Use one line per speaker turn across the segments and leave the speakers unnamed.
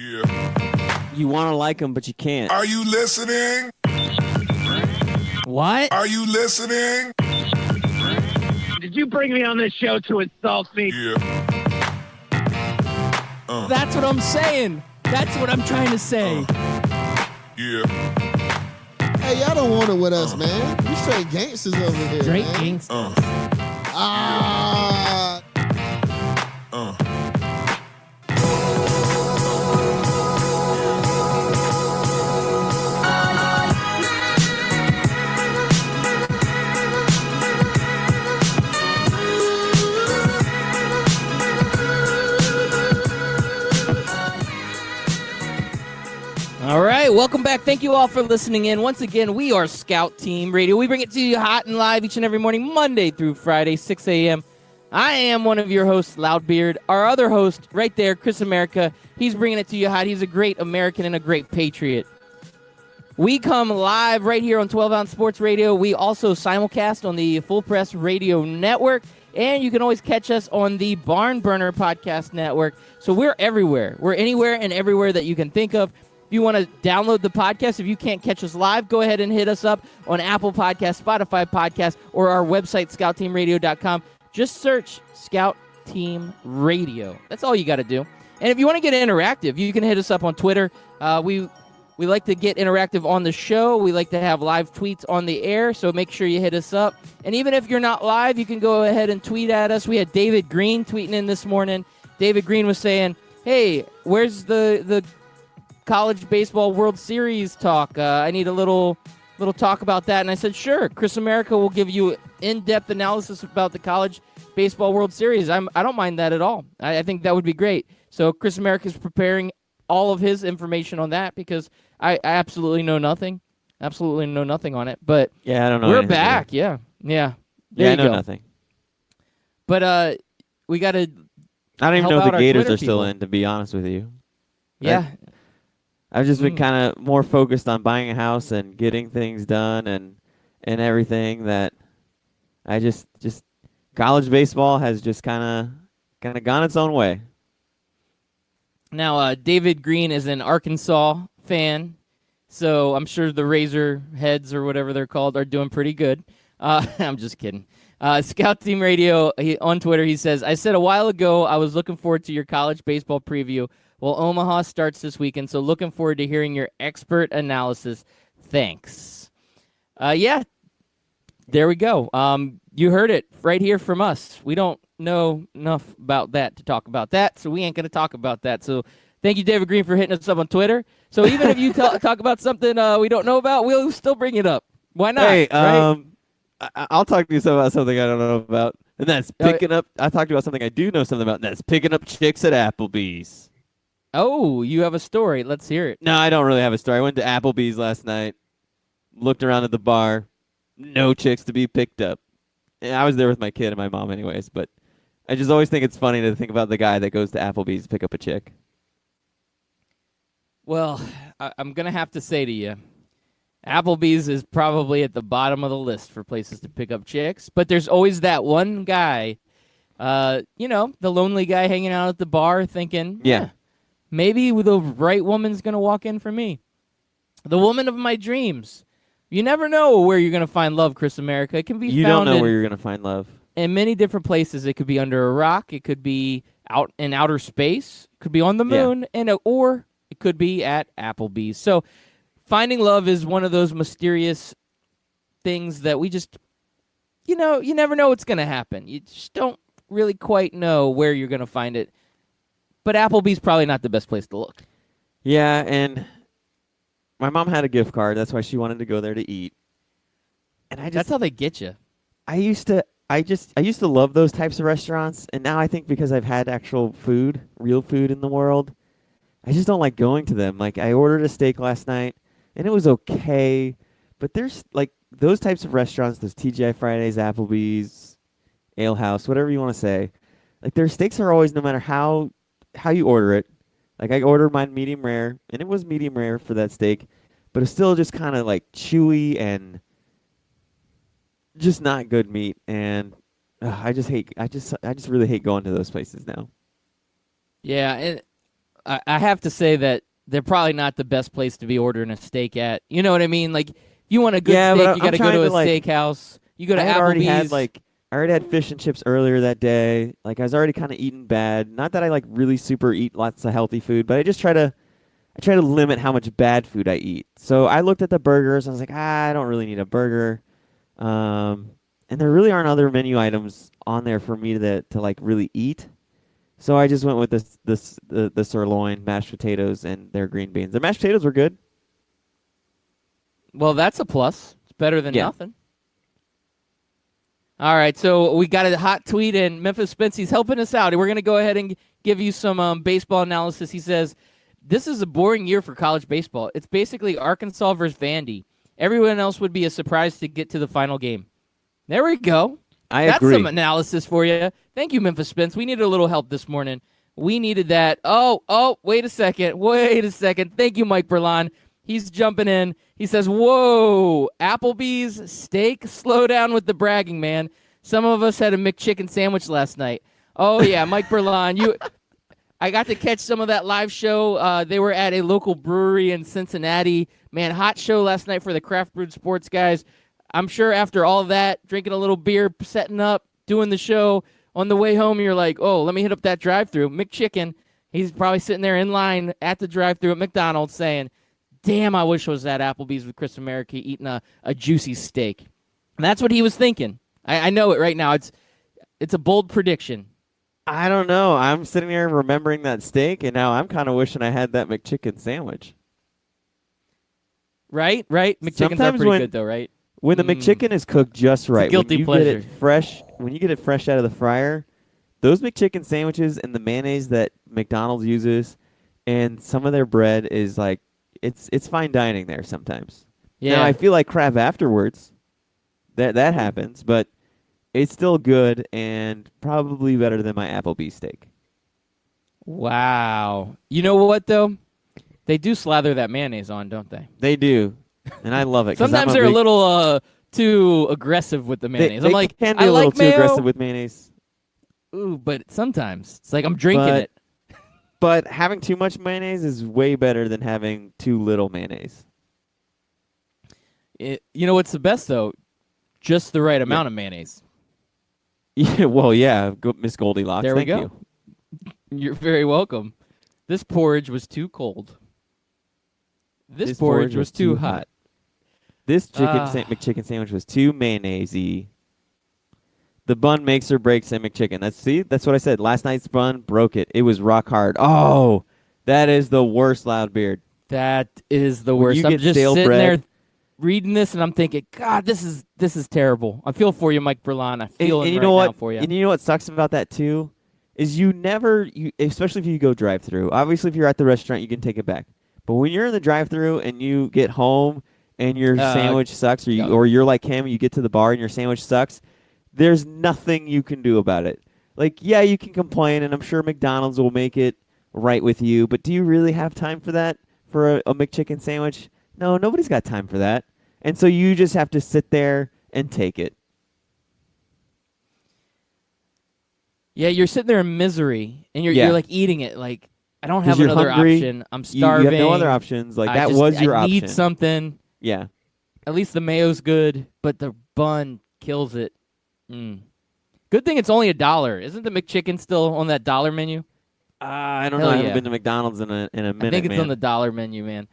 Yeah.
You want to like them, but you can't.
Are you listening?
What?
Are you listening?
Did you bring me on this show to insult me?
Yeah.
That's what I'm saying. That's what I'm trying to say.
Yeah.
Hey, y'all don't want it with us, man. You straight gangsters over here,
Straight
man.
gangsters. All right, welcome back. Thank you all for listening in. Once again, we are Scout Team Radio. We bring it to you hot and live each and every morning, Monday through Friday, 6 a.m. I am one of your hosts, Loudbeard. Our other host right there, Chris America, he's bringing it to you hot. He's a great American and a great patriot. We come live right here on 12-Ounce Sports Radio. We also simulcast on the Full Press Radio Network, and you can always catch us on the Barn Burner Podcast Network. So we're everywhere. We're anywhere and everywhere that you can think of. If you want to download the podcast, if you can't catch us live, go ahead and hit us up on Apple Podcasts, Spotify Podcasts, or our website, scoutteamradio.com. Just search Scout Team Radio. That's all you got to do. And if you want to get interactive, you can hit us up on Twitter. We like to get interactive on the show. We like to have live tweets on the air, so make sure you hit us up. And even if you're not live, you can go ahead and tweet at us. We had David Green tweeting in this morning. David Green was saying, hey, where's the College Baseball World Series talk? I need a little talk about that. And I said, sure, Chris America will give you in-depth analysis about the College Baseball World Series. I don't mind that at all. I think that would be great. So Chris America is preparing all of his information on that because I absolutely know nothing. Absolutely know nothing on it. But
yeah, I don't know.
We're back. Yeah. There
I know
you go.
nothing.
But we got to.
I don't even know if the Gators
Twitter
are still
people.
in, to be honest with you.
Yeah.
I've just been kind of more focused on buying a house and getting things done and everything that I just college baseball has just kind of gone its own way.
Now, David Green is an Arkansas fan, so I'm sure the Razor Heads or whatever they're called are doing pretty good. I'm just kidding. Scout Team Radio, on Twitter, he says, I said a while ago I was looking forward to your college baseball preview. Well, Omaha starts this weekend, so looking forward to hearing your expert analysis. Thanks. Yeah, there we go. You heard it right here from us. We don't know enough about that to talk about that, so we ain't going to talk about that. So thank you, David Green, for hitting us up on Twitter. So even if you talk about something we don't know about, we'll still bring it up. Why not?
Hey,
right?
I'll talk to you about something I don't know about, and that's picking up. I'll talk to you about something I do know something about, and that's picking up chicks at Applebees.
Oh, you have a story. Let's hear it.
No, I don't really have a story. I went to Applebee's last night, looked around at the bar, no chicks to be picked up. And I was there with my kid and my mom anyways, but I just always think it's funny to think about the guy that goes to Applebee's to pick up a chick.
Well, I'm going to have to say to you, Applebee's is probably at the bottom of the list for places to pick up chicks, but there's always that one guy, the lonely guy hanging out at the bar thinking,
yeah.
Maybe the right woman's going to walk in for me. The woman of my dreams. You never know where you're going to find love, Chris America. It can be
You
found
don't know where you're going to find love.
In many different places. It could be under a rock. It could be out in outer space. It could be on the moon. Or it could be at Applebee's. So finding love is one of those mysterious things that we just, you never know what's going to happen. You just don't really quite know where you're going to find it. But Applebee's probably not the best place to look.
Yeah, and my mom had a gift card. That's why she wanted to go there to eat. And
that's how they get you.
I used to love those types of restaurants, and now I think because I've had actual food, real food in the world, I just don't like going to them. Like I ordered a steak last night, and it was okay, but there's like those types of restaurants, those TGI Fridays, Applebee's, Ale House, whatever you want to say. Like their steaks are always, no matter how you order it. Like I ordered mine medium rare, and it was medium rare for that steak, but it's still just kind of like chewy and just not good meat. And I just really hate going to those places now.
Yeah, and I have to say that they're probably not the best place to be ordering a steak at. You know what I mean? Like, if you want a good
Yeah, but
steak, you got to go
trying
to a
to, like,
steakhouse. You go to
I had
Applebee's.
already had fish and chips earlier that day. Like, I was already kind of eating bad. Not that I like really super eat lots of healthy food, but I try to limit how much bad food I eat. So I looked at the burgers. I was like, I don't really need a burger. And there really aren't other menu items on there for me to like really eat. So I just went with the sirloin, mashed potatoes, and their green beans. The mashed potatoes were good.
Well, that's a plus. It's better than
Yeah.
nothing. All right, so we got a hot tweet, and Memphis Spence, he's helping us out. We're going to go ahead and give you some baseball analysis. He says, this is a boring year for college baseball. It's basically Arkansas versus Vandy. Everyone else would be a surprise to get to the final game. There we go.
That's
That's some analysis for you. Thank you, Memphis Spence. We needed a little help this morning. We needed that. Oh, wait a second. Thank you, Mike Berlon. He's jumping in. He says, whoa, Applebee's steak? Slow down with the bragging, man. Some of us had a McChicken sandwich last night. Oh, yeah, Mike Berlon. I got to catch some of that live show. They were at a local brewery in Cincinnati. Man, hot show last night for the Craft Brewed Sports guys. I'm sure after all of that, drinking a little beer, setting up, doing the show, on the way home, you're like, oh, let me hit up that drive-thru. McChicken, he's probably sitting there in line at the drive-thru at McDonald's saying, damn, I wish I was at Applebee's with Chris America eating a juicy steak. And that's what he was thinking. I know it right now. It's a bold prediction.
I don't know. I'm sitting here remembering that steak, and now I'm kind of wishing I had that McChicken sandwich.
Right? McChickens are
Sometimes
pretty
when-
good, though, right?
When the McChicken is cooked just right,
guilty
when you
pleasure.
when you get it fresh out of the fryer, those McChicken sandwiches and the mayonnaise that McDonald's uses, and some of their bread is like it's fine dining there sometimes.
Yeah.
Now I feel like crap afterwards. That happens, but it's still good and probably better than my Applebee's steak.
Wow. You know what, though? They do slather that mayonnaise on, don't they?
They do, and I love it. 'cause
Sometimes
I'm
they're a
big-
little too aggressive with the mayonnaise.
They
I'm like,
can be
I
a little
like
too
mayo.
aggressive with mayonnaise.
Ooh, but sometimes it's like I'm drinking
But-
it.
But having too much mayonnaise is way better than having too little mayonnaise.
You know what's the best, though? Just the right amount of mayonnaise.
Yeah, well, yeah, Miss Goldilocks.
There we
thank
go.
you.
You're very welcome. This porridge was too cold. This porridge was too hot.
This
Ah.
McChicken sandwich was too mayonnaisey. The bun makes or breaks a McChicken. That's what I said. Last night's bun broke it. It was rock hard. Oh, that is the worst, Loudbeard.
That is the
When
worst.
you
I'm
get
just
stale
sitting
bread-
there reading this, and I'm thinking, God, this is terrible. I feel for you, Mike Berlon. I feel it
and you
right
know what?
now for you.
And you know what sucks about that too, is especially if you go drive-through. Obviously, if you're at the restaurant, you can take it back. But when you're in the drive-through and you get home and your sandwich sucks, or you're like him, you get to the bar and your sandwich sucks, there's nothing you can do about it. Like, yeah, you can complain, and I'm sure McDonald's will make it right with you. But do you really have time for that for a McChicken sandwich? No, nobody's got time for that. And so you just have to sit there and take it.
Yeah, you're sitting there in misery, and
Yeah.
you're like eating it. Like, I don't have
'Cause you're
another
hungry,
option. I'm
You
starving.
have no other options. Like, that
I
was your
I
option.
need something.
Yeah.
At least the mayo's good, but the bun kills it. Good thing it's only $1. Isn't the McChicken still on that dollar menu?
I don't
Hell
know. I haven't
yeah.
been to McDonald's in a minute,
I think it's
man.
on the dollar menu, man.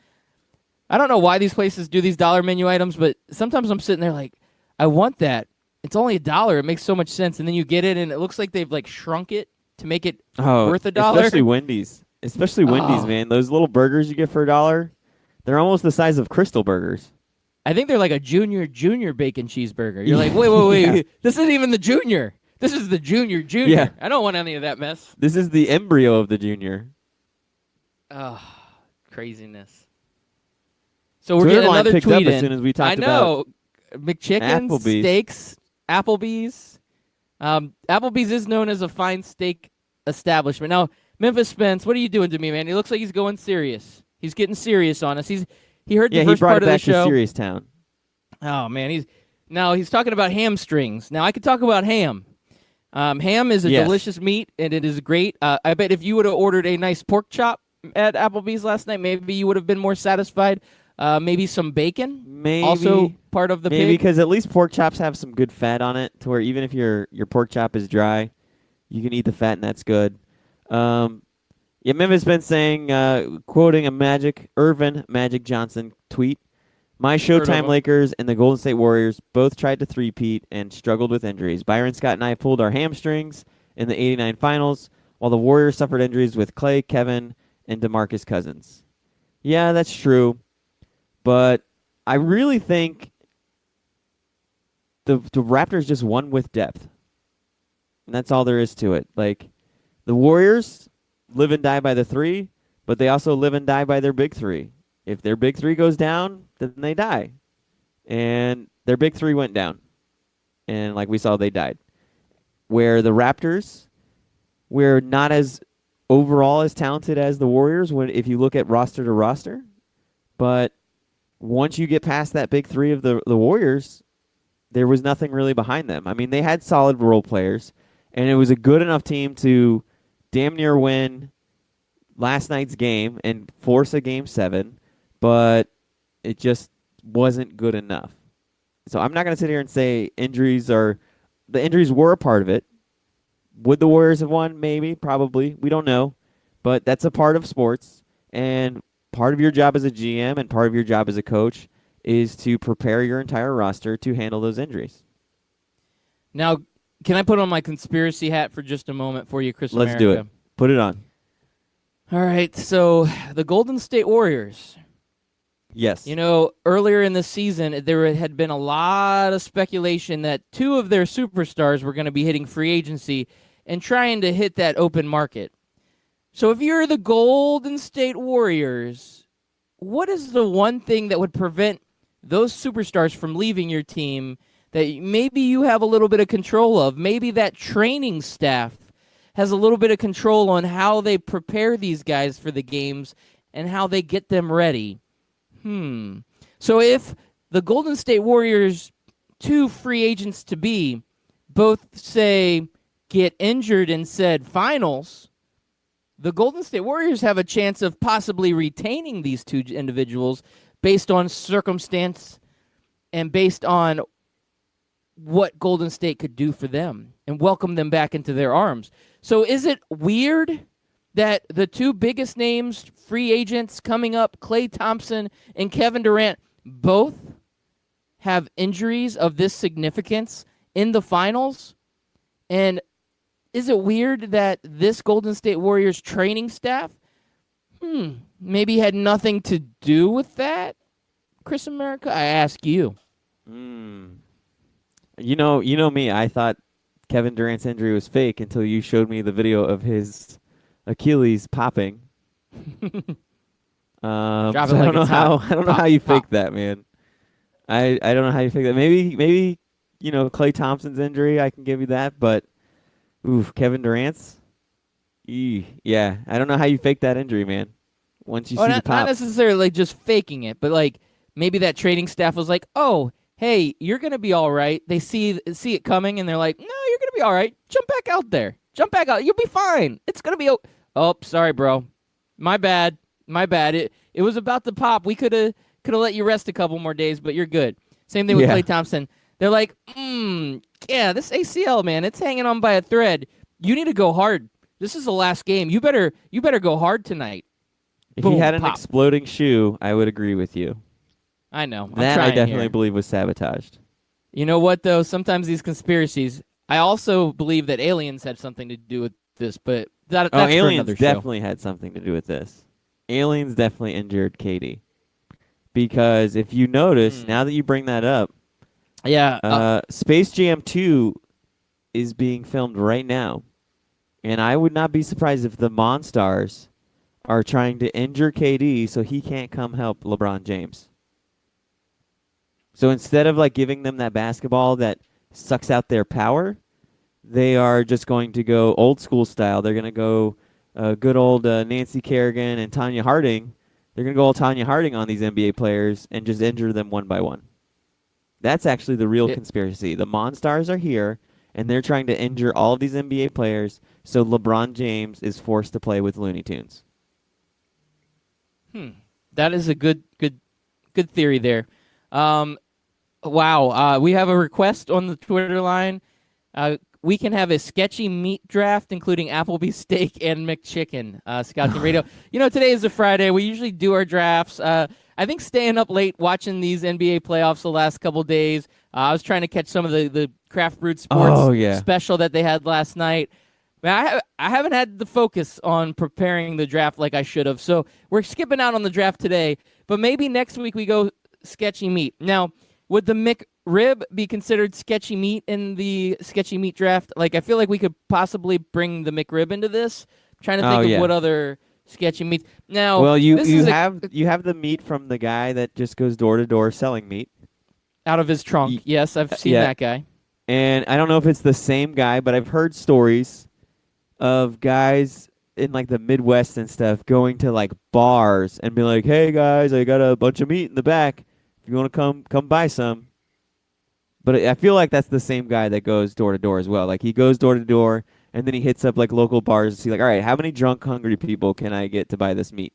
I don't know why these places do these dollar menu items, but sometimes I'm sitting there like, I want that. It's only $1. It makes so much sense, and then you get it, and it looks like they've like shrunk it to make it worth $1.
Especially Wendy's.
Oh.
Man. Those little burgers you get for $1, they're almost the size of Crystal burgers.
I think they're like a junior bacon cheeseburger. You're like, wait.
Yeah.
This isn't even the junior. This is the junior.
Yeah.
I don't want any of that mess.
This is the embryo of the junior.
Oh, craziness. So we're
Twitter
getting
line
another
picked
tweet
up
in.
as soon as we
I
talked
know. McChicken,
Applebee's.
steaks, Applebee's. Applebee's is known as a fine steak establishment. Now, Memphis Spence, what are you doing to me, man? He looks like he's going serious. He's getting serious on us. He heard the
Yeah, he
first
brought
part
it
of the
back to
show.
Serious Town.
Oh man, he's talking about hamstrings. Now I could talk about ham. Ham is a
Yes.
delicious meat, and it is great. I bet if you would have ordered a nice pork chop at Applebee's last night, maybe you would have been more satisfied. Maybe some bacon,
Maybe
also part of the
maybe
pig.
because at least pork chops have some good fat on it, to where even if your pork chop is dry, you can eat the fat and that's good. Yeah, Memphis Spence saying, quoting a Irvin Magic Johnson tweet. My
Heard of
Showtime
him.
Lakers and the Golden State Warriors both tried to three-peat and struggled with injuries. Byron Scott and I pulled our hamstrings in the '89 finals, while the Warriors suffered injuries with Clay, Kevin, and DeMarcus Cousins. Yeah, that's true, but I really think the Raptors just won with depth, and that's all there is to it. Like, the Warriors live and die by the three, but they also live and die by their big three. If their big three goes down, then they die. And their big three went down. And like we saw, they died. Where the Raptors, we're not as overall as talented as the Warriors if you look at roster to roster. But once you get past that big three of the Warriors, there was nothing really behind them. I mean, they had solid role players, and it was a good enough team to damn near win last night's game and force a game 7, but it just wasn't good enough. So I'm not going to sit here and say the injuries were a part of it. Would the Warriors have won? Maybe, probably. We don't know, but that's a part of sports, and part of your job as a GM and part of your job as a coach is to prepare your entire roster to handle those injuries.
Now, can I put on my conspiracy hat for just a moment for you, Chris
Let's
America?
do it. Put it on.
All right, so the Golden State Warriors.
Yes.
You know, earlier in the season, there had been a lot of speculation that 2 of their superstars were going to be hitting free agency and trying to hit that open market. So if you're the Golden State Warriors, what is the one thing that would prevent those superstars from leaving your team that maybe you have a little bit of control of? Maybe that training staff has a little bit of control on how they prepare these guys for the games and how they get them ready. So if the Golden State Warriors, 2 free agents to be, both say get injured in said finals, the Golden State Warriors have a chance of possibly retaining these 2 individuals based on circumstance and based on what Golden State could do for them and welcome them back into their arms. So is it weird that the 2 biggest names, free agents coming up, Klay Thompson and Kevin Durant, both have injuries of this significance in the finals? And is it weird that this Golden State Warriors training staff maybe had nothing to do with that? Chris America, I ask you.
You know me. I thought Kevin Durant's injury was fake until you showed me the video of his Achilles popping. I don't know how you fake that, man. I don't know how you fake that. Maybe Klay Thompson's injury, I can give you that, but Kevin Durant's, yeah, I don't know how you fake that injury, man. Once you see the pop,
not necessarily just faking it, but like maybe that training staff was like, "Oh, hey, you're gonna be all right." They see it coming, and they're like, "No, you're gonna be all right. Jump back out there. Jump back out. You'll be fine. It's gonna be." Oh, sorry, bro. My bad. It was about to pop. We could have let you rest a couple more days, but you're good. Same thing with Klay Thompson. They're like, yeah, this ACL, man, it's hanging on by a thread. You need to go hard. This is the last game. You better go hard tonight.
if
Boom,
he had an
pop.
exploding shoe, I would agree with you.
I know.
That I definitely
here.
believe was sabotaged.
You know what, though? Sometimes these conspiracies, I also believe that aliens had something to do with this, but that's for
aliens
another show.
definitely had something to do with this. Aliens definitely injured Katie. Because if you notice, now that you bring that up, Space Jam 2 is being filmed right now. And I would not be surprised if the Monstars are trying to injure KD so he can't come help LeBron James. So instead of like giving them that basketball that sucks out their power, they are just going to go old school style. They're going to go good old Nancy Kerrigan and Tanya Harding. They're going to go all Tanya Harding on these NBA players and just injure them one by one. That's actually the real conspiracy. The Monstars are here, and they're trying to injure all of these NBA players so LeBron James is forced to play with Looney Tunes.
That is a good theory there. Wow. We have a request on the Twitter line. We can have a sketchy meat draft, including Applebee's steak and McChicken. Scout Team Radio. Today is a Friday. We usually do our drafts. I think staying up late watching these NBA playoffs the last couple days. I was trying to catch some of the Craft Brewed Sports special that they had last night. Man, I haven't had the focus on preparing the draft like I should have. So we're skipping out on the draft today. But maybe next week we go sketchy meat. Now, would the McRib be considered sketchy meat in the sketchy meat draft? Like, I feel like we could possibly bring the McRib into this. I'm trying to think of what other sketchy meats. Now,
well, you have the meat from the guy that just goes door to door selling meat
out of his trunk. Yes, I've seen that guy.
And I don't know if it's the same guy, but I've heard stories of guys in like the Midwest and stuff going to like bars and be like, "Hey guys, I got a bunch of meat in the back. If you want to come buy some." But I feel like that's the same guy that goes door to door as well. Like he goes door to door and then he hits up like local bars to see like, "All right, how many drunk, hungry people can I get to buy this meat?"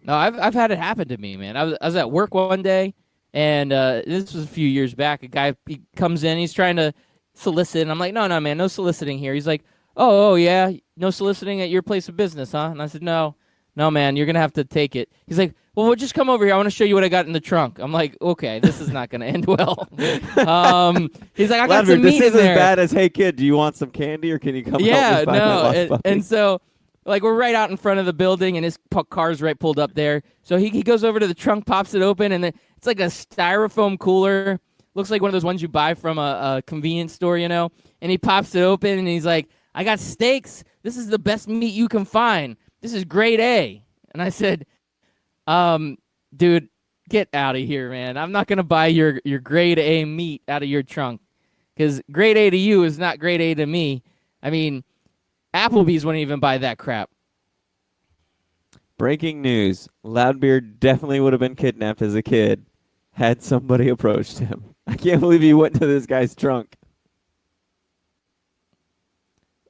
No, I've had it happen to me, man. I was at work one day, and this was a few years back. A guy he comes in, he's trying to solicit, and I'm like, "No, man, no soliciting here." He's like, Oh, yeah, no soliciting at your place of business, huh? And I said, no, man, you're going to have to take it. He's like, well, we'll just come over here. I want to show you what I got in the trunk. I'm like, okay, this is not going to end well. He's like, I got some meat in there.
This is as bad as, hey, kid, do you want some candy or can you come help me find my lost puppy?
And so, like, we're right out in front of the building, and his car's right pulled up there. So he goes over to the trunk, pops it open, and it's like a styrofoam cooler. Looks like one of those ones you buy from a convenience store, And he pops it open, and he's like, I got steaks. This is the best meat you can find. This is grade A. And I said, dude, get out of here, man. I'm not going to buy your grade A meat out of your trunk because grade A to you is not grade A to me. I mean, Applebee's wouldn't even buy that crap.
Breaking news. Loudbeard definitely would have been kidnapped as a kid had somebody approached him. I can't believe he went to this guy's trunk.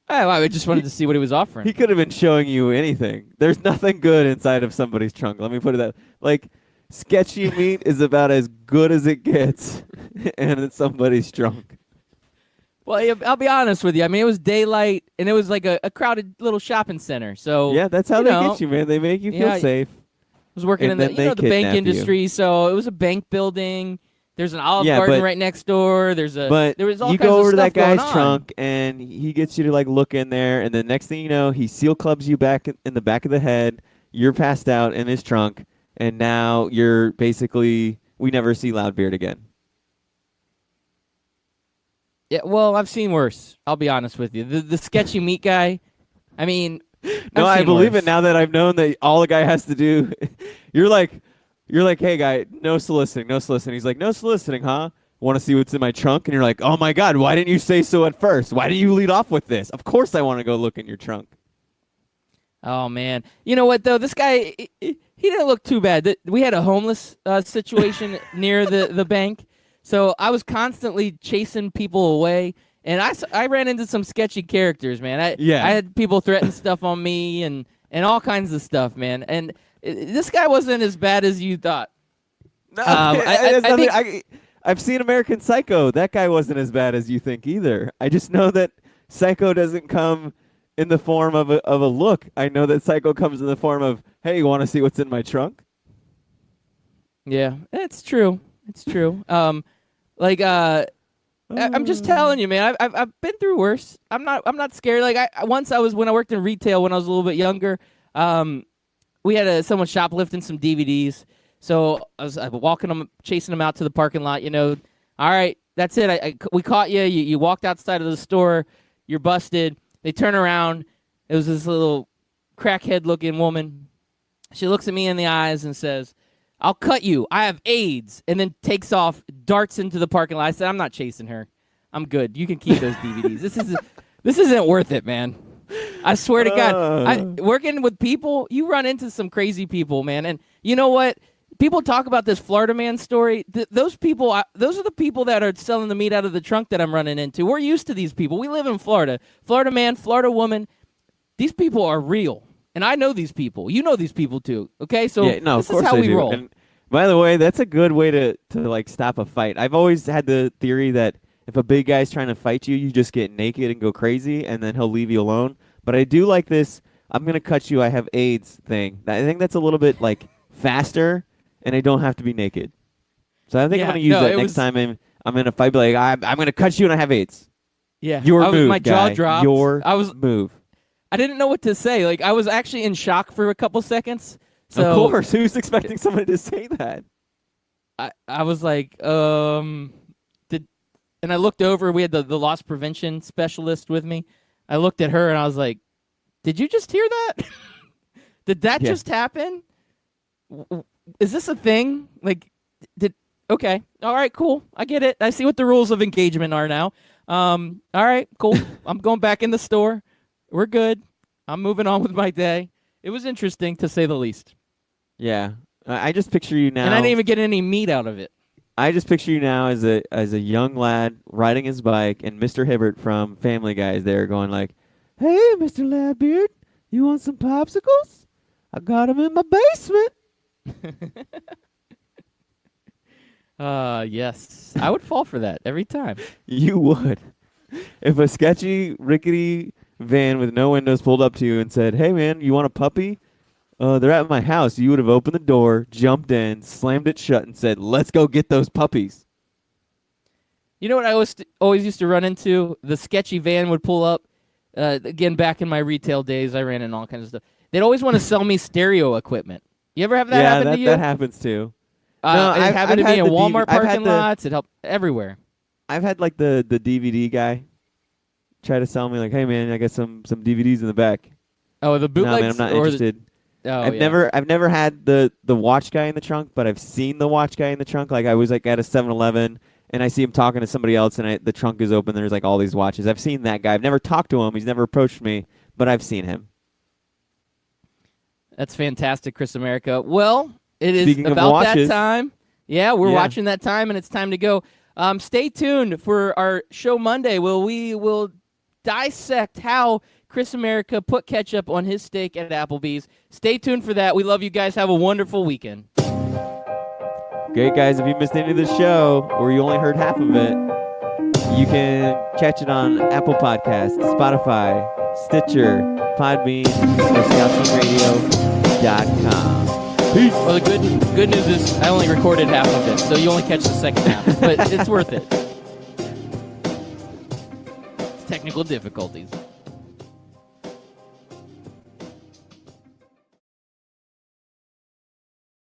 I just wanted to see what he was offering.
He could have been showing you anything. There's nothing good inside of somebody's trunk. Let me put it that. Like, sketchy meat is about as good as it gets, and it's somebody's trunk.
Well, I'll be honest with you. I mean, it was daylight, and it was like a crowded little shopping center. So
yeah, that's how they get you, man. They make you feel safe.
I was working in the bank industry, so it was a bank building. There's an Olive Garden right next door. There was all kinds of stuff going on.
You go over to that guy's trunk, and he gets you to like look in there, and the next thing you know, he seal clubs you back in the back of the head. You're passed out in his trunk, and now you're basically we never see Loudbeard again.
Yeah, well, I've seen worse. I'll be honest with you. The sketchy meat guy. I mean,
no, I believe it now that I've known that all the guy has to do. You're like, hey, guy, no soliciting. He's like, no soliciting, huh? Want to see what's in my trunk? And you're like, oh, my God, why didn't you say so at first? Why didn't you lead off with this? Of course I want to go look in your trunk.
Oh, man. You know what, though? This guy, he didn't look too bad. We had a homeless situation near the bank, so I was constantly chasing people away. And I ran into some sketchy characters, man. I had people threaten stuff on me and all kinds of stuff, man. And this guy wasn't as bad as you thought.
No, I've seen American Psycho. That guy wasn't as bad as you think either. I just know that Psycho doesn't come in the form of a look. I know that Psycho comes in the form of, hey, you want to see what's in my trunk?
Yeah, it's true. It's true. I'm just telling you, man. I've been through worse. I'm not scared. Like when I worked in retail when I was a little bit younger. We had someone shoplifting some DVDs. So I was walking them, chasing them out to the parking lot. All right, that's it. We caught you. You walked outside of the store. You're busted. They turn around. It was this little crackhead-looking woman. She looks at me in the eyes and says, I'll cut you. I have AIDS. And then takes off, darts into the parking lot. I said, I'm not chasing her. I'm good. You can keep those DVDs. This isn't worth it, man. I swear to God. Working with people, you run into some crazy people, man. And you know what? People talk about this Florida man story. Those are the people that are selling the meat out of the trunk that I'm running into. We're used to these people. We live in Florida. Florida man, Florida woman. These people are real. And I know these people. You know these people too. Okay, so
yeah, no,
this
of course
is how
I
we
do.
roll.
And by the way, that's a good way to like stop a fight. I've always had the theory that if a big guy's trying to fight you, you just get naked and go crazy, and then he'll leave you alone. But I do like this "I'm gonna cut you, I have AIDS" thing. I think that's a little bit like faster, and I don't have to be naked. So I think I'm gonna use that next time I'm in a fight. Be like, I'm gonna cut you, and I have AIDS.
Yeah,
Your move,
my jaw
guy.
dropped.
Your move.
I didn't know what to say. Like I was actually in shock for a couple seconds. So
of course, who's expecting somebody to say that?
I was like, and I looked over. We had the loss prevention specialist with me. I looked at her and I was like, "Did you just hear that? Did that just happen? Is this a thing? Like, okay, all right, cool. I get it. I see what the rules of engagement are now. All right, cool. I'm going back in the store. We're good. I'm moving on with my day. It was interesting to say the least.
Yeah, I just picture you now.
And I didn't even get any meat out of it.
I just picture you now as a young lad riding his bike, and Mr. Hibbert from Family Guy is there going like, "Hey, Mr. Ladbeard, you want some popsicles? I got them in my basement."
Yes. I would fall for that every time.
You would. If a sketchy, rickety van with no windows pulled up to you and said, "Hey, man, you want a puppy? They're at my house." You would have opened the door, jumped in, slammed it shut, and said, "Let's go get those puppies."
You know what I always used to run into? The sketchy van would pull up. Again, back in my retail days, I ran in all kinds of stuff. They'd always want to sell me stereo equipment. You ever have that happen to you?
Yeah, that happens too.
No, it happened to me in Walmart parking
lots.
lots. It helped everywhere.
I've had like the DVD guy try to sell me like, "Hey man, I got some DVDs in the back."
Oh, the bootlegs.
No, man, I'm not interested. I've never had the watch guy in the trunk, but I've seen the watch guy in the trunk. Like I was like at a 7-Eleven and I see him talking to somebody else, and the trunk is open. There's like all these watches. I've seen that guy. I've never talked to him. He's never approached me, but I've seen him.
That's fantastic, Chris America. Well, it is
Speaking
about
of
that
watches,
time. Yeah, we're watching that time, and it's time to go. Stay tuned for our show Monday, where we will dissect how Chris America put ketchup on his steak at Applebee's. Stay tuned for that. We love you guys. Have a wonderful weekend.
Great, guys. If you missed any of the show or you only heard half of it, you can catch it on Apple Podcasts, Spotify, Stitcher, Podbean, or ScoutTeamRadio.com. Peace.
Well, the good news is I only recorded half of it, so you only catch the second half. But it's worth it. It's technical difficulties.